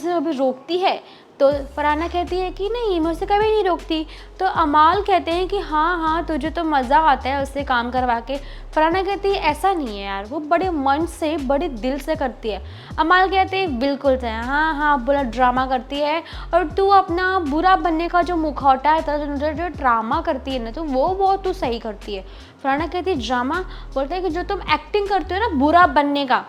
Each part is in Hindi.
से अभी रोकती है तो फरहाना कहती है कि नहीं, मैं उसे कभी नहीं रोकती। तो अमाल कहते हैं कि हाँ हाँ तुझे तो मज़ा आता है उससे काम करवा के। फरहाना कहती है ऐसा नहीं है यार, वो बड़े मन से बड़े दिल से करती है। अमाल कहते हैं बिल्कुल से, हाँ हाँ बोला ड्रामा करती है, और तू अपना बुरा बनने का जो मुखौटा है जो ड्रामा करती है ना, तो वो तू सही करती है। फरहाना कहती है ड्रामा, बोलते हैं कि जो तुम एक्टिंग करते हो ना बुरा बनने का,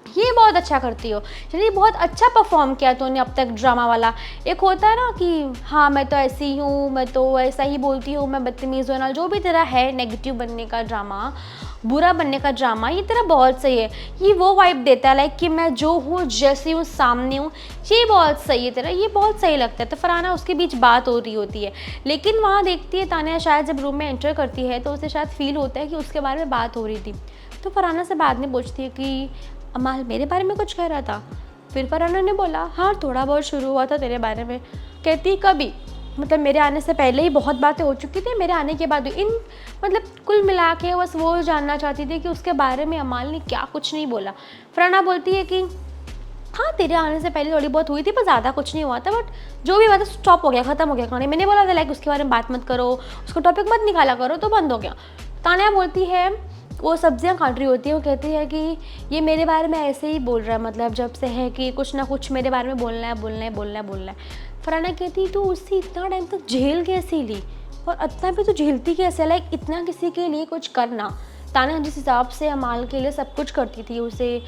ये बहुत अच्छा करती हो, यानी बहुत अच्छा परफॉर्म किया तूने अब तक ड्रामा वाला। एक होता है ना कि हाँ मैं तो ऐसी हूँ, मैं तो ऐसा ही बोलती हूँ, मैं बदतमीज़ हूँ ना, जो भी तेरा है नेगेटिव बनने का ड्रामा, बुरा बनने का ड्रामा, ये तेरा बहुत सही है। ये वो वाइब देता है लाइक कि मैं जो हूँ जैसी हूँ सामने हूँ, ये बहुत सही है तेरा, ये बहुत सही लगता है। तो फरहाना उसके बीच बात हो रही होती है, लेकिन वहाँ देखती है तानिया शायद जब रूम में एंटर करती है तो उसे शायद फील होता है कि उसके बारे में बात हो रही थी। तो फरहाना से बाद में पूछती है कि अमाल मेरे बारे में कुछ कह रहा था। फिर फरहाना ने बोला हाँ थोड़ा बहुत शुरू हुआ था तेरे बारे में। कहती कभी, मतलब मेरे आने से पहले ही बहुत बातें हो चुकी थी, मेरे आने के बाद इन मतलब कुल मिला के बस वो जानना चाहती थी कि उसके बारे में अमाल ने क्या कुछ नहीं बोला। फरहाना बोलती है कि हाँ तेरे आने से पहले थोड़ी बहुत हुई थी पर ज़्यादा कुछ नहीं हुआ था, बट जो भी बात है स्टॉप हो गया, ख़त्म हो गया कहानी। मैंने बोला था लाइक उसके बारे में बात मत करो, उसको टॉपिक मत निकाला करो, तो बंद हो गया। तानिया बोलती है, वो सब्जियां काट रही होती है, वो कहती है कि ये मेरे बारे में ऐसे ही बोल रहा है, मतलब जब से है कि कुछ ना कुछ मेरे बारे में बोलना है बोलना है बोलना है बोलना है। फरहाना कहती तो उससे इतना टाइम तक झेल कैसे ली, और इतना भी तो झेलती कैसे, लाइक इतना किसी के लिए कुछ करना। तानिया जिस हिसाब से अमाल के लिए सब कुछ करती थी, उसे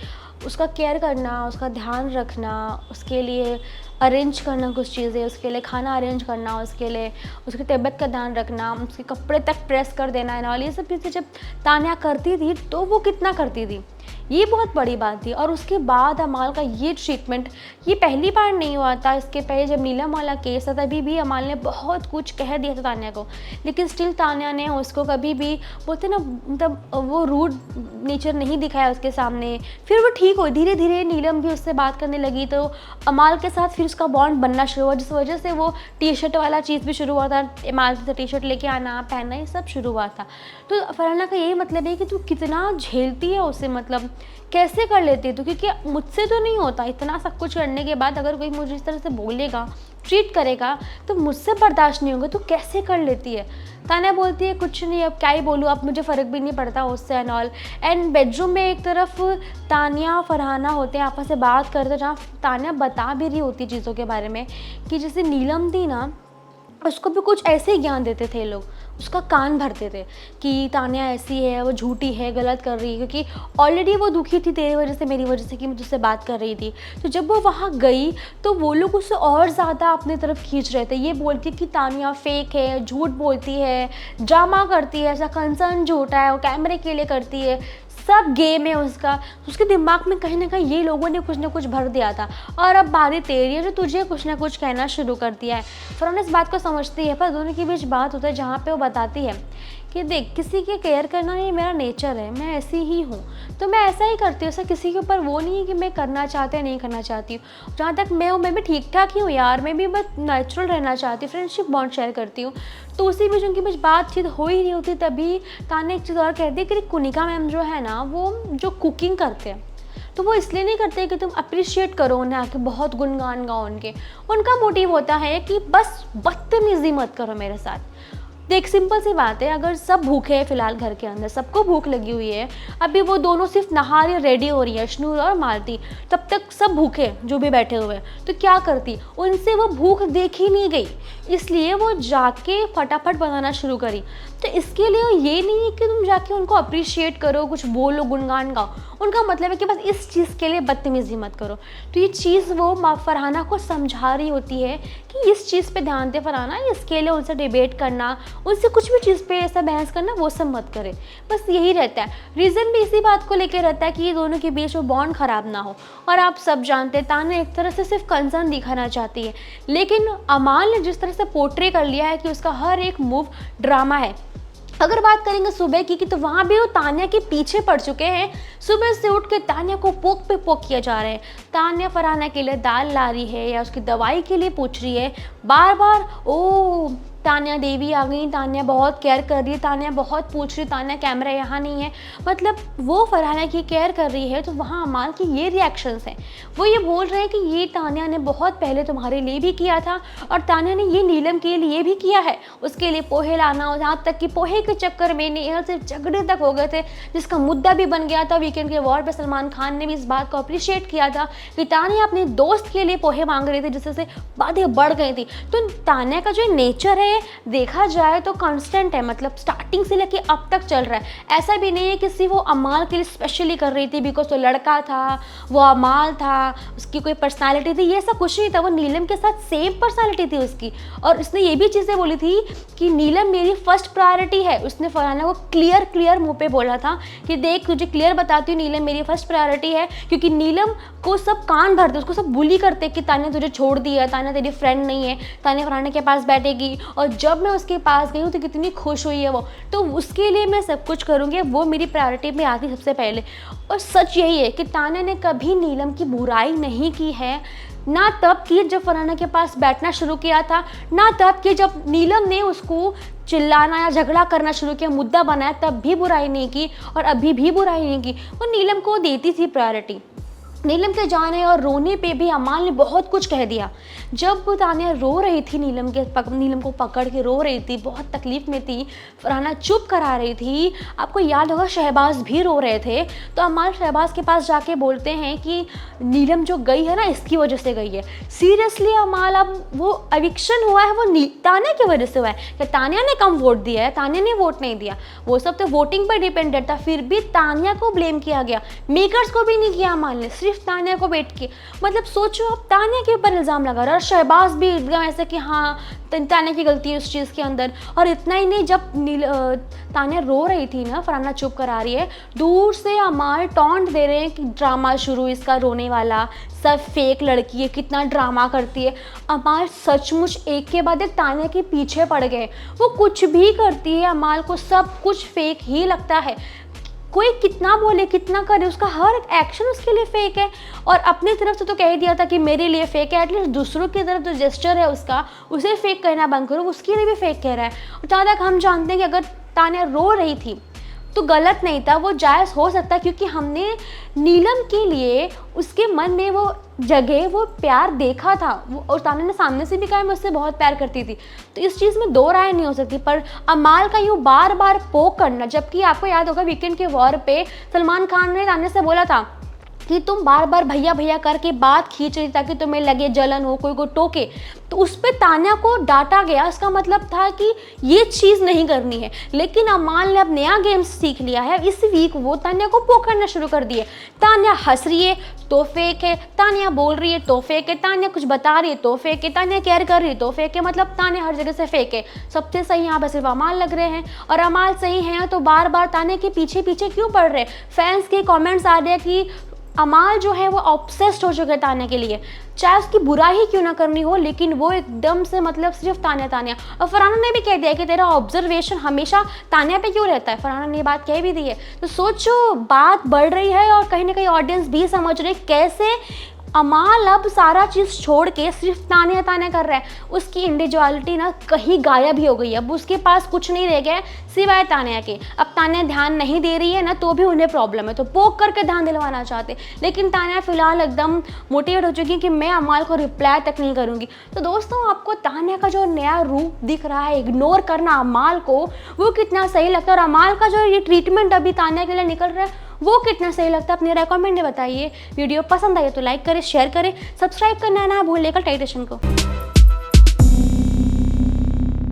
उसका केयर करना, उसका ध्यान रखना, उसके लिए अरेंज करना कुछ चीज़ें, उसके लिए खाना अरेंज करना, उसके लिए उसकी तबीयत का ध्यान रखना, उसके कपड़े तक प्रेस कर देना एंड ऑल, ये सब चीज़ें जब तानिया करती थी तो वो कितना करती थी, ये बहुत बड़ी बात थी। और उसके बाद अमाल का ये ट्रीटमेंट, ये पहली बार नहीं हुआ था। इसके पहले जब नीलम वाला केस था तभी भी अमाल ने बहुत कुछ कह दिया था तानिया को, लेकिन स्टिल तानिया ने उसको कभी भी बोलते ना, मतलब वो रूड नेचर नहीं दिखाया उसके सामने। फिर वो ठीक हो, धीरे धीरे नीलम भी उससे बात करने लगी, तो अमाल के साथ फिर उसका बॉन्ड बनना शुरू हुआ, जिस वजह से वो टी शर्ट वाला चीज़ भी शुरू हुआ था, अमाल से टी शर्ट लेके आना पहनना, ये सब शुरू हुआ था। तो फरहाना का यही मतलब है कि तू कितना झेलती है उसे, मतलब कैसे कर लेती है तू, क्योंकि मुझसे तो नहीं होता। इतना सब कुछ करने के बाद अगर कोई मुझे इस तरह से बोलेगा, ट्रीट करेगा, तो मुझसे बर्दाश्त नहीं होगा, तो कैसे कर लेती है। तानिया बोलती है कुछ नहीं, अब क्या ही बोलूँ, अब मुझे फ़र्क भी नहीं पड़ता उससे एंड ऑल। एंड बेडरूम में एक तरफ तानिया फरहाना होते हैं, आपस में बात करते, जहाँ तानिया बता भी रही होती चीज़ों के बारे में कि जैसे नीलम थी ना, उसको भी कुछ ऐसे ही ज्ञान देते थे लोग, उसका कान भरते थे कि तानिया ऐसी है, वो झूठी है, गलत कर रही है, क्योंकि ऑलरेडी वो दुखी थी तेरी वजह से, मेरी वजह से, कि मुझसे बात कर रही थी। तो जब वो वहाँ गई तो वो लोग उससे और ज़्यादा अपनी तरफ खींच रहे थे। ये बोलती कि तानिया फेक है, झूठ बोलती है, ड्रामा करती है, ऐसा कंसर्न झूठा है, वो कैमरे के लिए करती है, सब गेम है उसका। उसके दिमाग में कहीं ना कहीं ये लोगों ने कुछ ना कुछ भर दिया था, और अब बारी तेरी है जो तुझे कुछ ना कुछ कहना शुरू कर दिया है। फरहाना इस बात को समझती है, पर दोनों के बीच बात होता है जहाँ पे वो बताती है कि देख, किसी के केयर करना ये मेरा नेचर है, मैं ऐसी ही हूँ, तो मैं ऐसा ही करती हूँ। ऐसा किसी के ऊपर वो नहीं है कि मैं करना चाहती या नहीं करना चाहती हूँ। जहाँ तक मैं हूँ, मैं भी ठीक ठाक ही हूँ यार, मैं भी बस नेचुरल रहना चाहती हूँ, फ्रेंडशिप बॉन्ड शेयर करती हूँ। तो उसी बीच उनके बीच बातचीत हो ही नहीं होती, तभी तानिया एक चीज़ और कहती है कि कुनिका मैम जो है ना, वो जो कुकिंग करते हैं, तो वो इसलिए नहीं करते कि तुम अप्रिशिएट करो उन्हें, आके बहुत गुणगान गाओ उनके। उनका मोटिव होता है कि बस बदतमीजी मत करो मेरे साथ। देख, सिंपल सी बात है, अगर सब भूखे हैं फिलहाल घर के अंदर, सबको भूख लगी हुई है, अभी वो दोनों सिर्फ नहा रही रेडी हो रही है, अशनूर और मालती, तब तक सब भूखे जो भी बैठे हुए हैं, तो क्या करती, उनसे वो भूख देखी नहीं गई, इसलिए वो जाके फटाफट बनाना शुरू करी। तो इसके लिए ये नहीं है कि तुम जाके उनको अप्रिशिएट करो, कुछ बोलो, गुणगान गाओ, उनका मतलब है कि बस इस चीज़ के लिए बदतमीजी मत करो। तो ये चीज़ वो फरहाना को समझा रही होती है कि इस चीज़ पे ध्यान दे फरहाना, इसके लिए उनसे डिबेट करना, उनसे कुछ भी चीज़ पे ऐसा बहस करना, वो सब मत करे। बस यही रहता है, रीज़न भी इसी बात को लेकर रहता है कि ये दोनों के बीच वो बॉन्ड ख़राब ना हो। और आप सब जानते हैं तानिया एक तरह से सिर्फ कंसर्न दिखाना चाहती है, लेकिन अमाल ने जिस तरह से पोर्ट्रे कर लिया है कि उसका हर एक मूव ड्रामा है। अगर बात करेंगे सुबह की, तो वहाँ भी वो तानिया के पीछे पड़ चुके हैं। सुबह से उठ के तानिया को पोक पे पोक किया जा रहे हैं। तानिया फरहाना के लिए दाल ला रही है या उसकी दवाई के लिए पूछ रही है बार बार, ओ तान्या देवी आ गई, तान्या बहुत केयर कर रही है, तान्या बहुत पूछ रही, तान्या कैमरा यहाँ नहीं है, मतलब वो फरहाना की केयर कर रही है। तो वहाँ अमाल की ये रिएक्शंस हैं, वो ये बोल रहे हैं कि ये तान्या ने बहुत पहले तुम्हारे लिए भी किया था और तान्या ने ये नीलम के लिए भी किया है, उसके लिए पोहे लाना, और यहाँ तक कि पोहे के चक्कर में नेहा से झगड़े तक हो गए थे, जिसका मुद्दा भी बन गया था। वीकेंड के वॉर पे सलमान खान ने भी इस बात को अप्रिशिएट किया था कि तान्या अपने दोस्त के लिए पोहे मांग रही थी, जिससे बातें बढ़ गई थी। तो तान्या का जो नेचर है देखा जाए तो कांस्टेंट है, मतलब स्टार्टिंग से लेके अब तक चल रहा है। ऐसा भी नहीं है कि सिर्फ वो अमाल के लिए स्पेशली कर रही थी बिकॉज वो लड़का था, वो अमाल था, उसकी कोई पर्सनालिटी थी, ये सब कुछ नहीं था। वो नीलम के साथ सेम पर्सनालिटी थी उसकी, और उसने ये भी चीज़ें बोली थी कि नीलम मेरी फर्स्ट प्रायोरिटी है। उसने फरहाना को क्लियर मुंह पे बोला था कि देख तुझे क्लियर बताती हूँ, नीलम मेरी फर्स्ट प्रायोरिटी है, क्योंकि नीलम को सब कान भरते, उसको सब बुली करते कि तान्या तुझे छोड़ दिया, तान्या तेरी फ्रेंड नहीं है, तान्या फरहाना के पास बैठेगी। और जब मैं उसके पास गई हूँ तो कितनी खुश हुई है वो, तो उसके लिए मैं सब कुछ करूँगी, वो मेरी प्रायोरिटी में आती सबसे पहले। और सच यही है कि तान्या ने कभी नीलम की बुराई नहीं की है, ना तब की जब फरहाना के पास बैठना शुरू किया था, ना तब की जब नीलम ने उसको चिल्लाना या झगड़ा करना शुरू किया, मुद्दा बनाया, तब भी बुराई नहीं की और अभी भी बुराई नहीं की। वो नीलम को देती थी प्रायोरिटी। नीलम के जाने और रोने पे भी अमाल ने बहुत कुछ कह दिया। जब तान्या रो रही थी, नीलम को पकड़ के रो रही थी, बहुत तकलीफ में थी, फरहाना चुप करा रही थी, आपको याद होगा शहबाज भी रो रहे थे, तो अमाल शहबाज के पास जाके बोलते हैं कि नीलम जो गई है ना इसकी वजह से गई है। सीरियसली अमाल, अब वो एविक्शन हुआ है वो तान्या की वजह से हुआ है, कि तान्या ने कम वोट दिया है, तान्या ने वोट नहीं दिया, वो सब तो वोटिंग पर डिपेंडेंट था, फिर भी तान्या को ब्लेम किया गया, मेकर्स को भी नहीं किया अमाल ने, सिर्फ तान्या को बैठ के। मतलब सोचो अब तान्या के ऊपर इल्ज़ाम लगा रहा है, और शहबाज भी एकदम ऐसे कि हाँ तान्या की गलती है उस चीज़ के अंदर। और इतना ही नहीं, जब तान्या रो रही थी ना, फरहाना चुप करा रही है, दूर से अमाल टॉन्ट दे रहे हैं कि ड्रामा शुरू इसका रोने वाला, सब फेक लड़की है, कितना ड्रामा करती है। अमाल सचमुच एक के बाद एक तान्या के पीछे पड़ गए, वो कुछ भी करती है अमाल को सब कुछ फेक ही लगता है, कोई कितना बोले कितना करे, उसका हर एक एक्शन उसके लिए फेक है। और अपनी तरफ से तो कह दिया था कि मेरे लिए फेक है, एटलीस्ट दूसरों की तरफ जो जेस्चर है उसका, उसे फेक कहना बंद करो, उसके लिए भी फेक कह रहा है। और जहाँ तक हम जानते हैं कि अगर तान्या रो रही थी तो गलत नहीं था, वो जायज़ हो सकता है, क्योंकि हमने नीलम के लिए उसके मन में वो जगह, वो प्यार देखा था, और तान्या ने सामने से भी कहा मैं उससे बहुत प्यार करती थी, तो इस चीज़ में दो राय नहीं हो सकती। पर अमाल का यूँ बार बार पोक करना, जबकि आपको याद होगा वीकेंड के वॉर पे सलमान खान ने तान्या से बोला था कि तुम बार बार भैया भैया करके बात खींच रही ताकि तुम्हें लगे जलन हो, कोई को टोके, तो उस पर तान्या को डांटा गया। इसका मतलब था कि ये चीज़ नहीं करनी है। लेकिन अमाल ने अब नया गेम सीख लिया है, इस वीक वो तान्या को पोक करना शुरू कर दिए। तान्या हंस रही है तो फेक है, तान्या बोल रही है तो फेक है, तान्या कुछ बता रही है तो फेक है, तान्या केयर कर रही है तो फेक है, मतलब तान्या हर जगह से फेक है। सबसे सही यहाँ पर सिर्फ अमाल लग रहे हैं, और अमाल सही हैं तो बार बार तान्या के पीछे पीछे क्यों पड़ रहे हैं। फैंस के कॉमेंट्स आ रहे हैं कि अमाल जो है वो ऑब्सेस्ड हो चुके हैं तान्या के लिए, चाहे उसकी बुराई ही क्यों ना करनी हो, लेकिन वो एकदम से मतलब सिर्फ तान्या। और फरहाना ने भी कह दिया कि तेरा ऑब्जर्वेशन हमेशा तान्या पे क्यों रहता है, फरहाना ने ये बात कह भी दी है। तो सोचो बात बढ़ रही है, और कहीं ना कहीं ऑडियंस भी समझ रही है कैसे अमाल अब सारा चीज़ छोड़ के सिर्फ तान्या कर रहा है। उसकी इंडिविजुअलिटी ना कहीं गायब ही हो गई है, अब उसके पास कुछ नहीं रह गया सिवाय तान्या के। अब तान्या ध्यान नहीं दे रही है ना, तो भी उन्हें प्रॉब्लम है, तो पोक करके ध्यान दिलवाना चाहते, लेकिन तान्या फिलहाल एकदम मोटिवेट हो चुकी है कि मैं अमाल को रिप्लाई तक नहीं करूँगी। तो दोस्तों, आपको तान्या का जो नया रूप दिख रहा है, इग्नोर करना अमाल को, वो कितना सही लगता है, और अमाल का जो ये ट्रीटमेंट अभी तान्या के लिए निकल रहा है वो कितना सही लगता है, अपने रेकमेंड में बताइए। वीडियो पसंद आई तो लाइक करें, शेयर करें, सब्सक्राइब करना ना भूलिएगा टाइटेशन को।